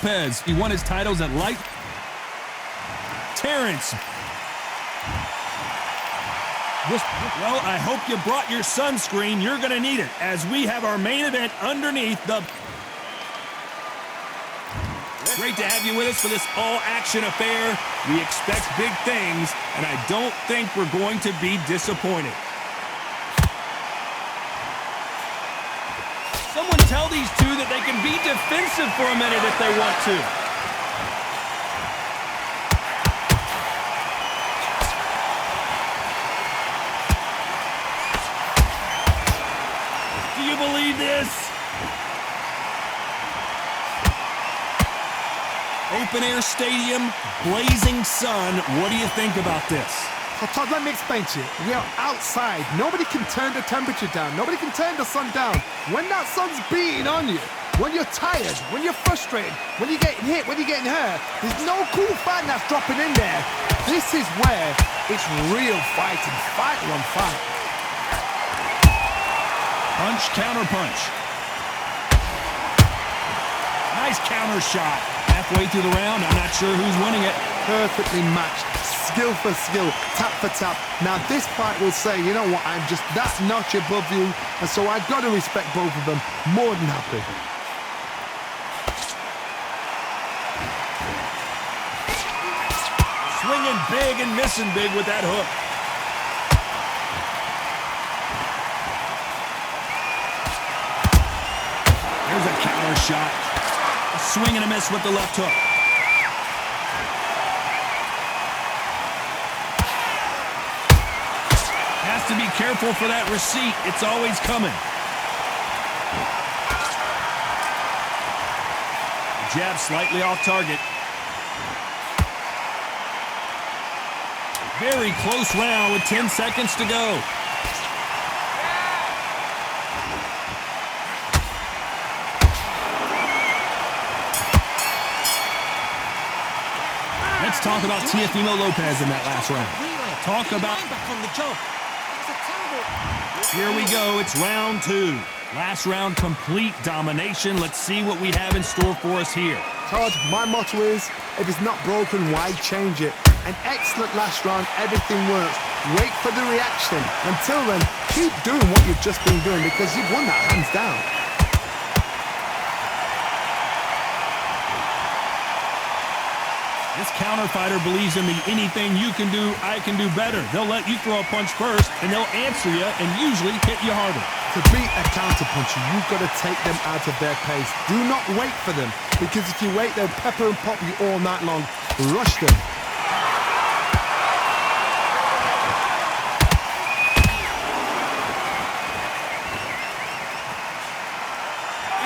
Lopez. He won his titles at light. Terrence. Well, I hope you brought your sunscreen. You're going to need it as we have our main event underneath the... Great to have you with us for this all-action affair. We expect big things, and I don't think we're going to be disappointed. Someone tell these two that they can be defensive for a minute if they want to. Do you believe this? Open-air stadium, blazing sun. What do you think about this? So, Todd, let me explain to you. We are outside. Nobody can turn the temperature down. Nobody can turn the sun down. When that sun's beating on you, when you're tired, when you're frustrated, when you're getting hit, when you're getting hurt, there's no cool fan that's dropping in there. This is where it's real fighting. Fight on fight. Punch, counter punch. Nice counter shot. Halfway through the round, I'm not sure who's winning it. Perfectly matched, skill for skill, tap for tap. Now this fight will say, you know what, I'm just that notch above you, and so I've got to respect both of them. More than happy. Swinging big and missing big with that hook. There's a counter shot. A swing and a miss with the left hook. Has to be careful for that receipt. It's always coming. Jab slightly off target. Very close round with 10 seconds to go. Let's talk about Takeover Lopez in that last round. Talk about... Here we go. It's round two. Last round, complete domination. Let's see what we have in store for us here. Todd, my motto is, if it's not broken, why change it? An excellent last round, everything works. Wait for the reaction. Until then, keep doing what you've just been doing because you've won that hands down. This counter fighter believes in me. Anything you can do, I can do better. They'll let you throw a punch first, and they'll answer you and usually hit you harder. To beat a counter-puncher, you've got to take them out of their pace. Do not wait for them, because if you wait, they'll pepper and pop you all night long. Rush them.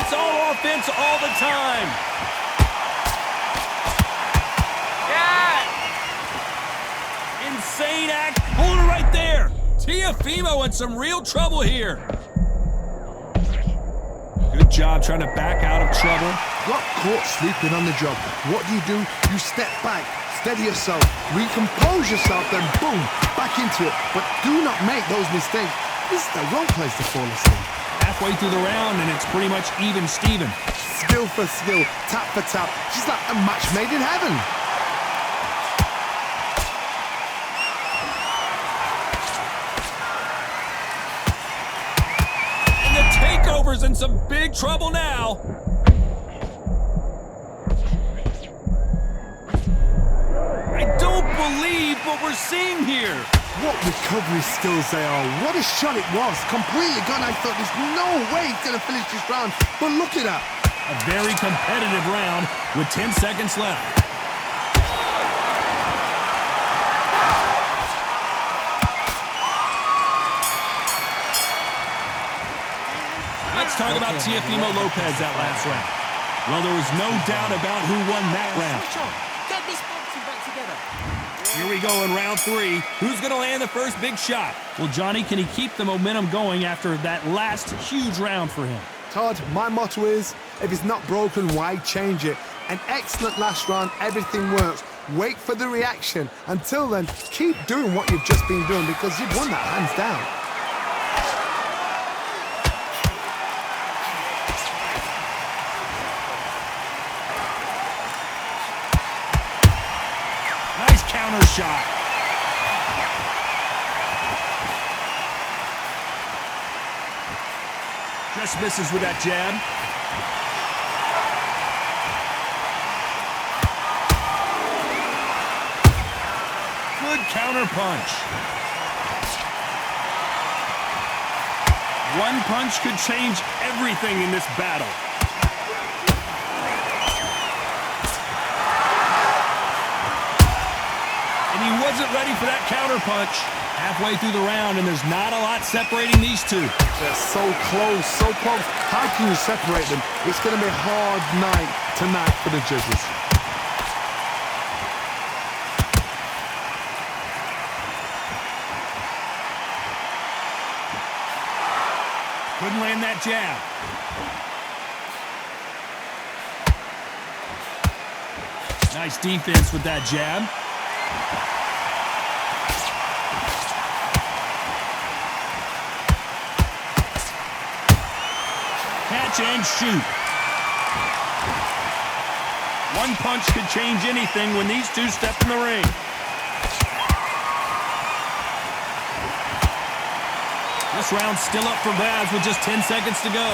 It's all offense all the time. Insane act. Hold it right there. Takeover in some real trouble here. Good job trying to back out of trouble. Got caught sleeping on the job. What do? You step back, steady yourself, recompose yourself, then boom, back into it. But do not make those mistakes. This is the wrong place to fall asleep. Halfway through the round, and it's pretty much even Steven. Skill for skill, tap for tap. She's like a match made in heaven. Takeover's in some big trouble now. I don't believe what we're seeing here. What recovery skills they are. What a shot it was. Completely gone. I thought there's no way he's going to finish this round. But look at that. A very competitive round with 10 seconds left. Let's talk about Takeover Lopez that last round. Well, there was no doubt about who won that round. Get this boxing back together. Here we go in round three. Who's going to land the first big shot? Well, Johnny, can he keep the momentum going after that last huge round for him? Todd, my motto is, if it's not broken, why change it? An excellent last round, everything works. Wait for the reaction. Until then, keep doing what you've just been doing because you've won that hands down. counter shot. Just misses with that jab. Good counter punch. One punch could change everything in this battle. And he wasn't ready for that counter punch. Halfway through the round, and there's not a lot separating these two. They're so close, so close. How can you separate them? It's going to be a hard night tonight for the judges. Couldn't land that jab. Nice defense with that jab. Catch and shoot. One punch could change anything when these two step in the ring. This round's still up for grabs with just 10 seconds to go.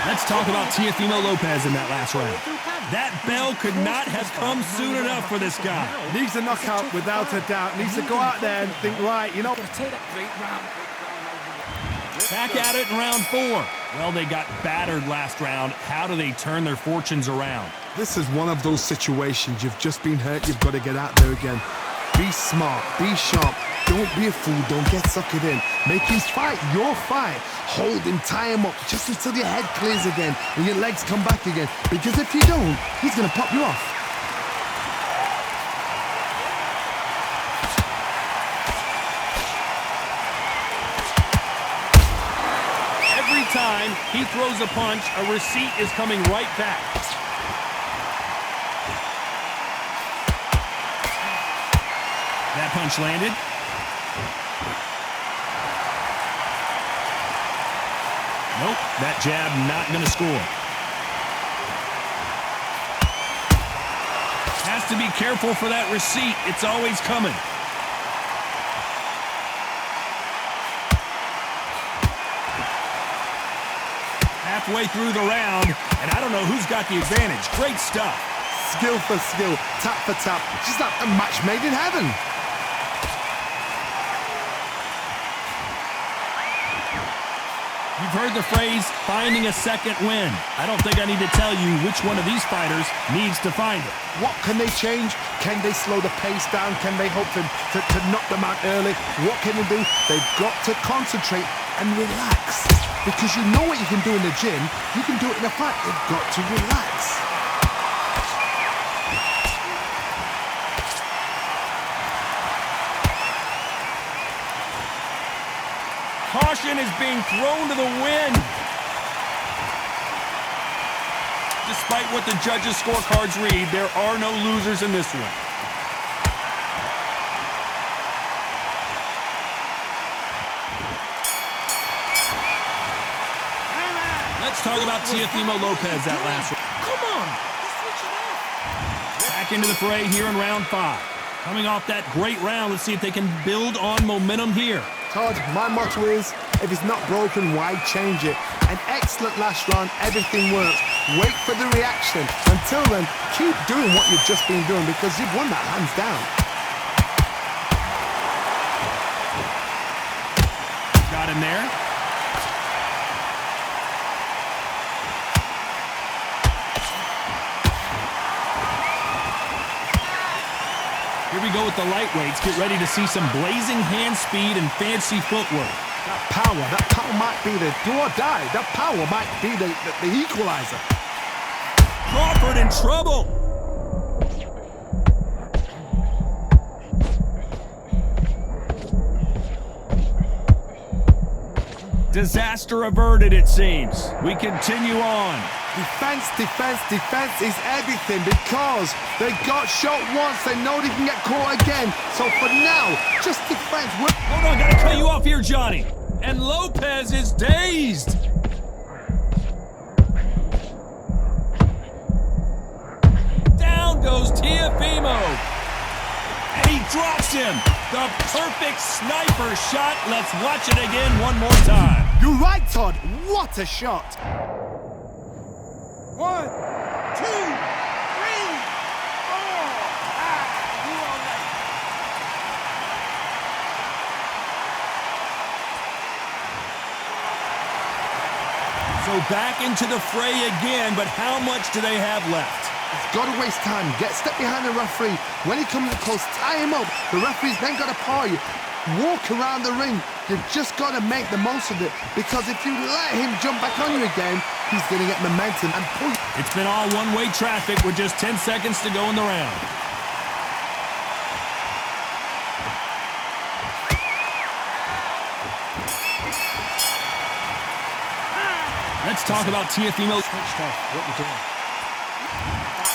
Let's talk about Teofimo Lopez in that last round. That bell could not have come soon enough for this guy. Needs a knockout without a doubt. Needs to go out there and think, right, you know. Back at it in round 4. Well, they got battered last round. How do they turn their fortunes around? This is one of those situations. You've just been hurt. You've got to get out there again. Be smart. Be sharp. Don't be a fool. Don't get suckered in. Make him fight your fight. Hold him, tie him up just until your head clears again and your legs come back again. Because if you don't, he's going to pop you off. Every time he throws a punch, a receipt is coming right back. That punch landed. Nope, that jab not going to score. Has to be careful for that receipt. It's always coming. Halfway through the round, and I don't know who's got the advantage. Great stuff. Skill for skill, tap for tap. Just like a match made in heaven. You've heard the phrase, finding a second win. I don't think I need to tell you which one of these fighters needs to find it. What can they change? Can they slow the pace down? Can they hope to knock them out early? What can they do? They've got to concentrate and relax. Because you know what you can do in the gym, you can do it in a fight. They've got to relax. Caution is being thrown to the wind. Despite what the judges' scorecards read, there are no losers in this one. Let's talk about Teofimo Lopez that last round. Come on! He's switching off. Back into the fray here in round 5. Coming off that great round, let's see if they can build on momentum here. Todd, my motto is, if it's not broken, why change it? An excellent last round, everything works. Wait for the reaction. Until then, keep doing what you've just been doing because you've won that hands down. Got him there. Here we go with the lightweights. Get ready to see some blazing hand speed and fancy footwork. That power might be the do or die. That power might be the equalizer. Crawford in trouble. Disaster averted, it seems. We continue on. Defense, defense, defense is everything because they got shot once. They know they can get caught again. So for now, just defense. Hold on, gotta cut you off here, Johnny. And Lopez is dazed. Down goes Teofimo. And he drops him. The perfect sniper shot. Let's watch it again one more time. You're right, Todd. What a shot. 1, 2, 3, 4. You all right. So back into the fray again, but how much do they have left? He's got to waste time. Get step behind the referee. When he comes close, tie him up. The referee's then got to paw you. Walk around the ring. You've just got to make the most of it, because if you let him jump back on you again, he's going to get momentum and pull. It's been all one-way traffic with just 10 seconds to go in the round. Let's talk about Teofimo. Switched off. What you doing?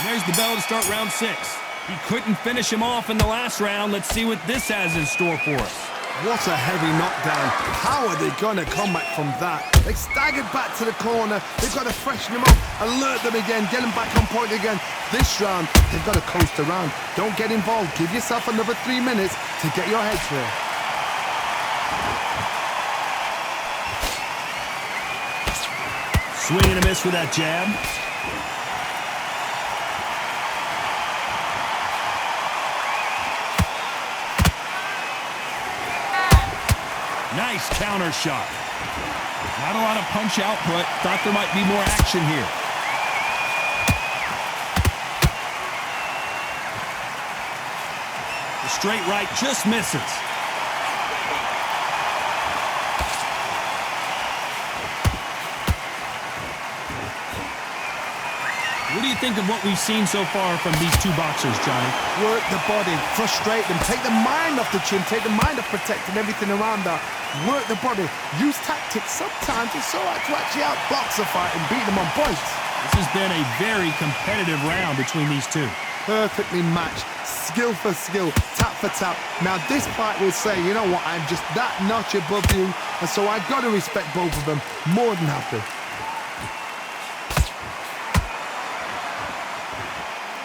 There's the bell to start round 6. He couldn't finish him off in the last round. Let's see what this has in store for us. What a heavy knockdown. How are they going to come back from that? They staggered back to the corner. They've got to freshen them up, alert them again, get them back on point again. This round, they've got to coast around. Don't get involved. Give yourself another 3 minutes to get your head clear. Swing and a miss with that jab. Nice counter shot. Not a lot of punch output. Thought there might be more action here. The straight right just misses. What do you think of what we've seen so far from these two boxers, Johnny? Work the body, frustrate them, take the mind off the chin, take the mind off protecting everything around that. Work the body, use tactics. Sometimes it's all right to actually outbox a fight and beat them on points. This has been a very competitive round between these two. Perfectly matched, skill for skill, tap for tap. Now this fight will say, you know what, I'm just that notch above you, and so I've got to respect both of them more than happy.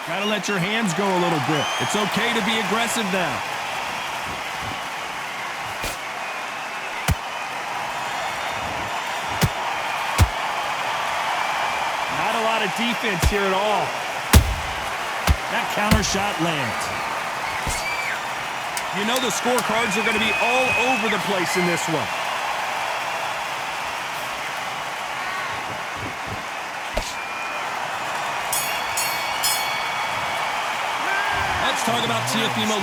Gotta let your hands go a little bit. It's okay to be aggressive now. Not a lot of defense here at all. That counter shot lands. You know the scorecards are going to be all over the place in this one. Let's talk about Teofimo.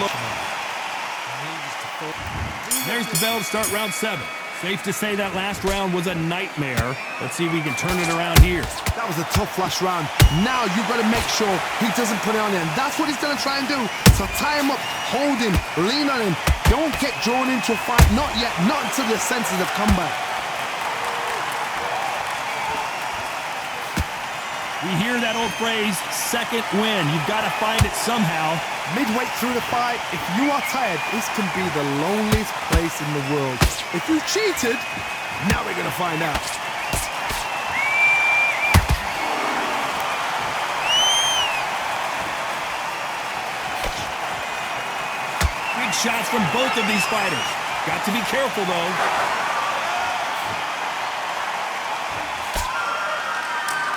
There's the bell to start round 7. Safe to say that last round was a nightmare. Let's see if we can turn it around here. That was a tough last round. Now you've got to make sure he doesn't put it on him. That's what he's going to try and do. So tie him up, hold him, lean on him. Don't get drawn into a fight. Not yet. Not until your senses have come back. We hear that old phrase, second win. You've got to find it somehow. Midway through the fight, if you are tired, this can be the loneliest place in the world. If you cheated, now we're going to find out. Big shots from both of these fighters. Got to be careful, though.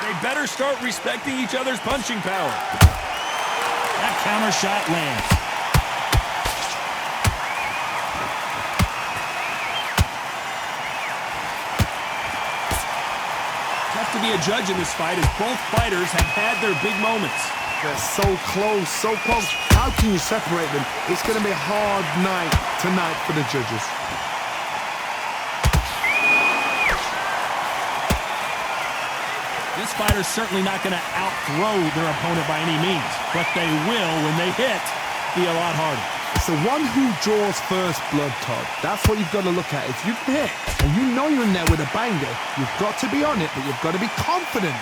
They better start respecting each other's punching power. That counter shot lands. Tough to be a judge in this fight as both fighters have had their big moments. They're so close, so close. How can you separate them? It's going to be a hard night tonight for the judges. This fighter's certainly not going to out-throw their opponent by any means, but they will, when they hit, be a lot harder. It's the one who draws first blood, Todd. That's what you've got to look at. If you can hit, and you know you're in there with a banger, you've got to be on it, but you've got to be confident.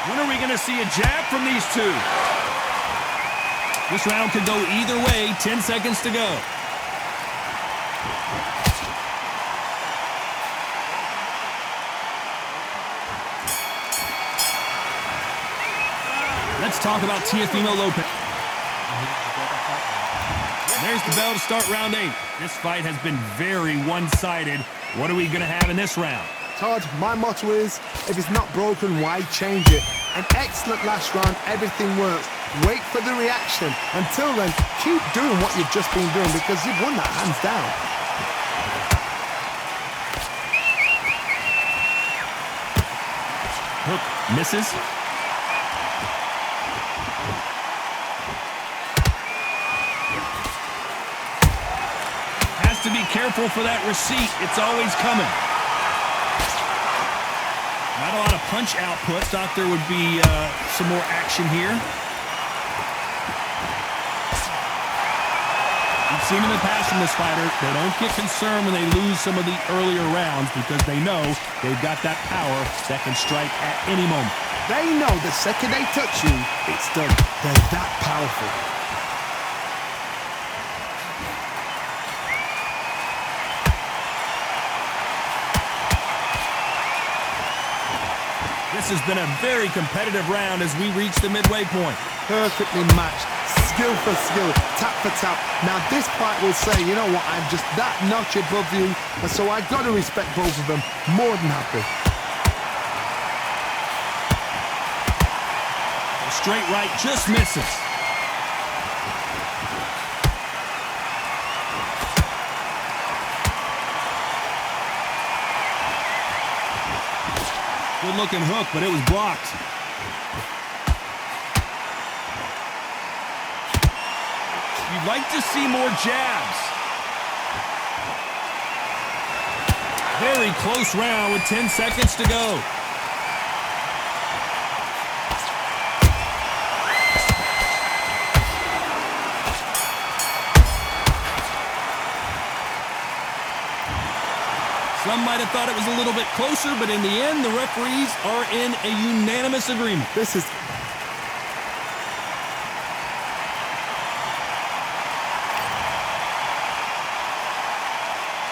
When are we going to see a jab from these two? This round could go either way. 10 seconds to go. Let's talk about Teofimo Lopez. There's the bell to start round 8. This fight has been very one-sided. What are we going to have in this round? Todd, my motto is, if it's not broken, why change it? An excellent last round, everything works. Wait for the reaction. Until then, keep doing what you've just been doing because you've won that hands down. Hook misses. Has to be careful for that receipt. It's always coming. Not a lot of punch output. Thought there would be some more action here. We've seen in the past from this fighter, they don't get concerned when they lose some of the earlier rounds because they know they've got that power that can strike at any moment. They know the second they touch you, it's done. They're that powerful. This has been a very competitive round as we reach the midway point. Perfectly matched, skill for skill, tap for tap. Now this fight will say, you know what, I'm just that notch above you, and so I've got to respect both of them. More than happy. A straight right just misses. Good-looking hook, but it was blocked. You'd like to see more jabs. Very close round with 10 seconds to go. Some might have thought it was a little bit closer, but in the end, the referees are in a unanimous agreement. This is